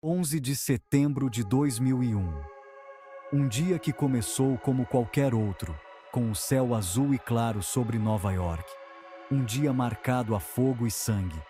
11 de setembro de 2001. Um dia que começou como qualquer outro, com o céu azul e claro sobre Nova York. Um dia marcado a fogo e sangue.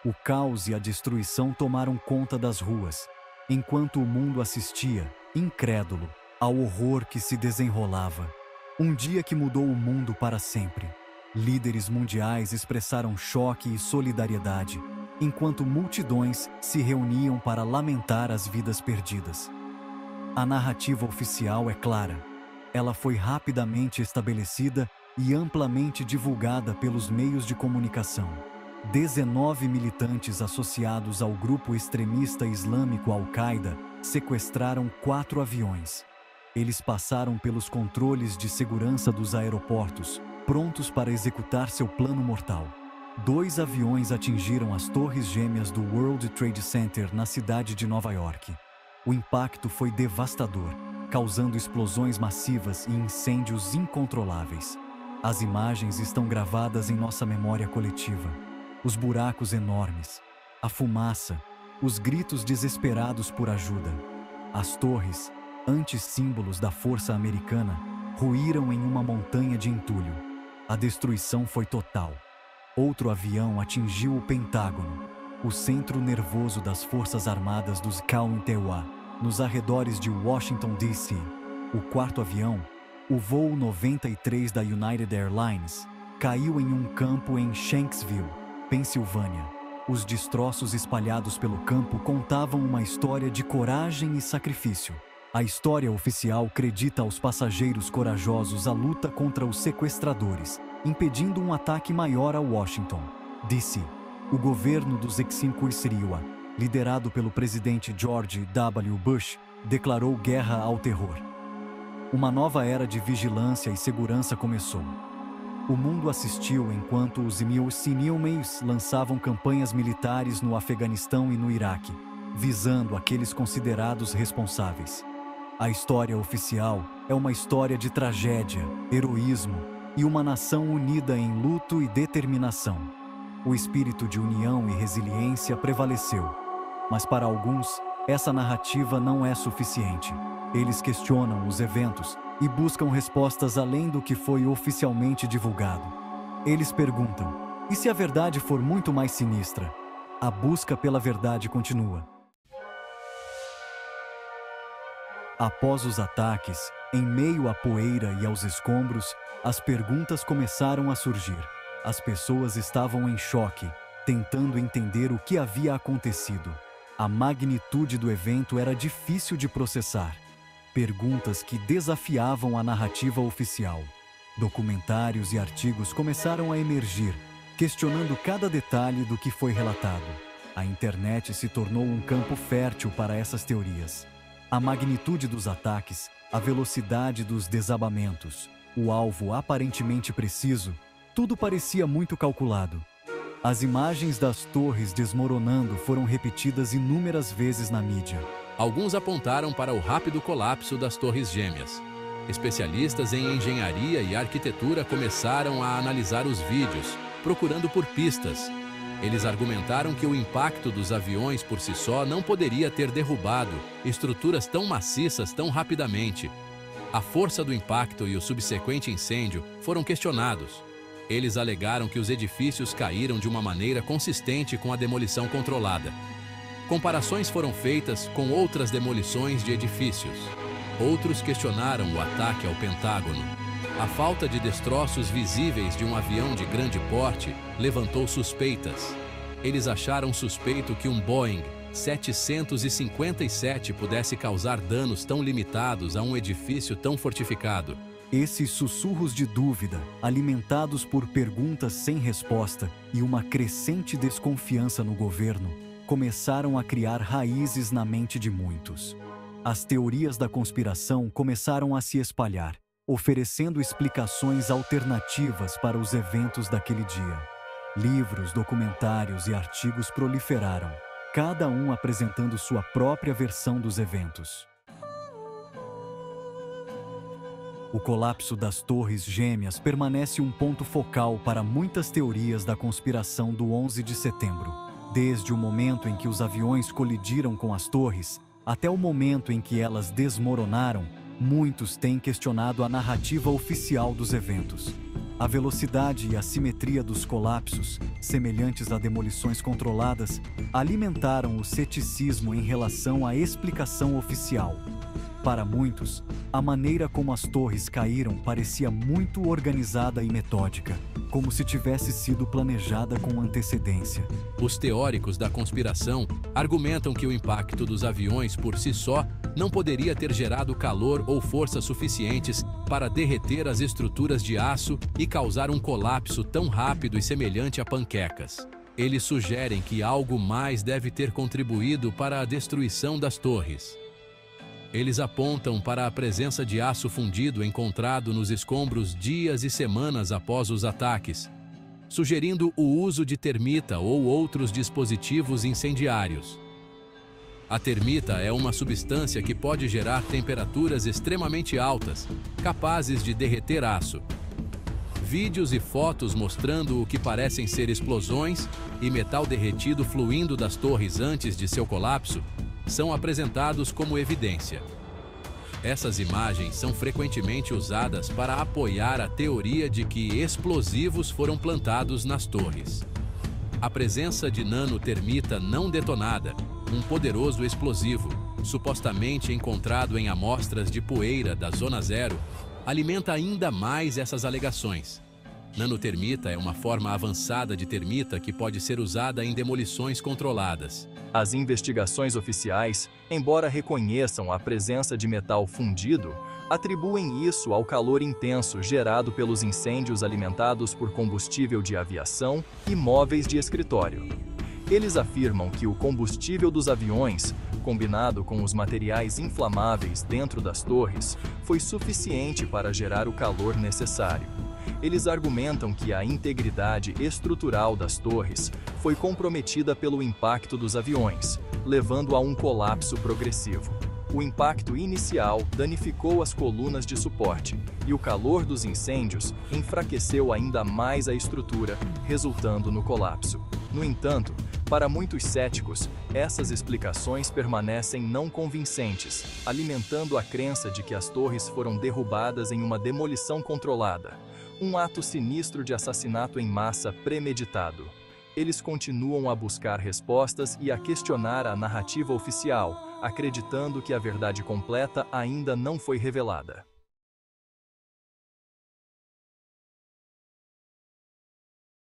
O caos e a destruição tomaram conta das ruas, enquanto o mundo assistia, incrédulo, ao horror que se desenrolava. Um dia que mudou o mundo para sempre. Líderes mundiais expressaram choque e solidariedade, enquanto multidões se reuniam para lamentar as vidas perdidas. A narrativa oficial é clara. Ela foi rapidamente estabelecida e amplamente divulgada pelos meios de comunicação. 19 militantes associados ao grupo extremista islâmico Al-Qaeda sequestraram 4 aviões. Eles passaram pelos controles de segurança dos aeroportos, prontos para executar seu plano mortal. 2 aviões atingiram as torres gêmeas do World Trade Center na cidade de Nova York. O impacto foi devastador, causando explosões massivas e incêndios incontroláveis. As imagens estão gravadas em nossa memória coletiva. Os buracos enormes, a fumaça, os gritos desesperados por ajuda. As torres, antes símbolos da força americana, ruíram em uma montanha de entulho. A destruição foi total. Outro avião atingiu o Pentágono, o centro nervoso das Forças Armadas dos Kauintewa, nos arredores de Washington, D.C. O 4º avião, o voo 93 da United Airlines, caiu em um campo em Shanksville, Pensilvânia. Os destroços espalhados pelo campo contavam uma história de coragem e sacrifício. A história oficial acredita aos passageiros corajosos a luta contra os sequestradores, impedindo um ataque maior a Washington, D.C. O governo dos Exinquisiriwa, liderado pelo presidente George W. Bush, declarou guerra ao terror. Uma nova era de vigilância e segurança começou. O mundo assistiu enquanto os Milicianos lançavam campanhas militares no Afeganistão e no Iraque, visando aqueles considerados responsáveis. A história oficial é uma história de tragédia, heroísmo e uma nação unida em luto e determinação. O espírito de união e resiliência prevaleceu. Mas para alguns, essa narrativa não é suficiente. Eles questionam os eventos e buscam respostas além do que foi oficialmente divulgado. Eles perguntam: e se a verdade for muito mais sinistra? A busca pela verdade continua. Após os ataques, em meio à poeira e aos escombros, as perguntas começaram a surgir. As pessoas estavam em choque, tentando entender o que havia acontecido. A magnitude do evento era difícil de processar. Perguntas que desafiavam a narrativa oficial. Documentários e artigos começaram a emergir, questionando cada detalhe do que foi relatado. A internet se tornou um campo fértil para essas teorias. A magnitude dos ataques, a velocidade dos desabamentos, o alvo aparentemente preciso, tudo parecia muito calculado. As imagens das torres desmoronando foram repetidas inúmeras vezes na mídia. Alguns apontaram para o rápido colapso das Torres Gêmeas. Especialistas em engenharia e arquitetura começaram a analisar os vídeos, procurando por pistas. Eles argumentaram que o impacto dos aviões por si só não poderia ter derrubado estruturas tão maciças tão rapidamente. A força do impacto e o subsequente incêndio foram questionados. Eles alegaram que os edifícios caíram de uma maneira consistente com a demolição controlada. Comparações foram feitas com outras demolições de edifícios. Outros questionaram o ataque ao Pentágono. A falta de destroços visíveis de um avião de grande porte levantou suspeitas. Eles acharam suspeito que um Boeing 757 pudesse causar danos tão limitados a um edifício tão fortificado. Esses sussurros de dúvida, alimentados por perguntas sem resposta e uma crescente desconfiança no governo, começaram a criar raízes na mente de muitos. As teorias da conspiração começaram a se espalhar, oferecendo explicações alternativas para os eventos daquele dia. Livros, documentários e artigos proliferaram, cada um apresentando sua própria versão dos eventos. O colapso das Torres Gêmeas permanece um ponto focal para muitas teorias da conspiração do 11 de setembro. Desde o momento em que os aviões colidiram com as torres, até o momento em que elas desmoronaram, muitos têm questionado a narrativa oficial dos eventos. A velocidade e a simetria dos colapsos, semelhantes a demolições controladas, alimentaram o ceticismo em relação à explicação oficial. Para muitos, a maneira como as torres caíram parecia muito organizada e metódica, como se tivesse sido planejada com antecedência. Os teóricos da conspiração argumentam que o impacto dos aviões por si só não poderia ter gerado calor ou força suficientes para derreter as estruturas de aço e causar um colapso tão rápido e semelhante a panquecas. Eles sugerem que algo mais deve ter contribuído para a destruição das torres. Eles apontam para a presença de aço fundido encontrado nos escombros dias e semanas após os ataques, sugerindo o uso de termita ou outros dispositivos incendiários. A termita é uma substância que pode gerar temperaturas extremamente altas, capazes de derreter aço. Vídeos e fotos mostrando o que parecem ser explosões e metal derretido fluindo das torres antes de seu colapso são apresentados como evidência. Essas imagens são frequentemente usadas para apoiar a teoria de que explosivos foram plantados nas torres. A presença de nanotermita não detonada, um poderoso explosivo, supostamente encontrado em amostras de poeira da Zona Zero, alimenta ainda mais essas alegações. Nanotermita é uma forma avançada de termita que pode ser usada em demolições controladas. As investigações oficiais, embora reconheçam a presença de metal fundido, atribuem isso ao calor intenso gerado pelos incêndios alimentados por combustível de aviação e móveis de escritório. Eles afirmam que o combustível dos aviões, combinado com os materiais inflamáveis dentro das torres, foi suficiente para gerar o calor necessário. Eles argumentam que a integridade estrutural das torres foi comprometida pelo impacto dos aviões, levando a um colapso progressivo. O impacto inicial danificou as colunas de suporte, e o calor dos incêndios enfraqueceu ainda mais a estrutura, resultando no colapso. No entanto, para muitos céticos, essas explicações permanecem não convincentes, alimentando a crença de que as torres foram derrubadas em uma demolição controlada, um ato sinistro de assassinato em massa premeditado. Eles continuam a buscar respostas e a questionar a narrativa oficial, acreditando que a verdade completa ainda não foi revelada.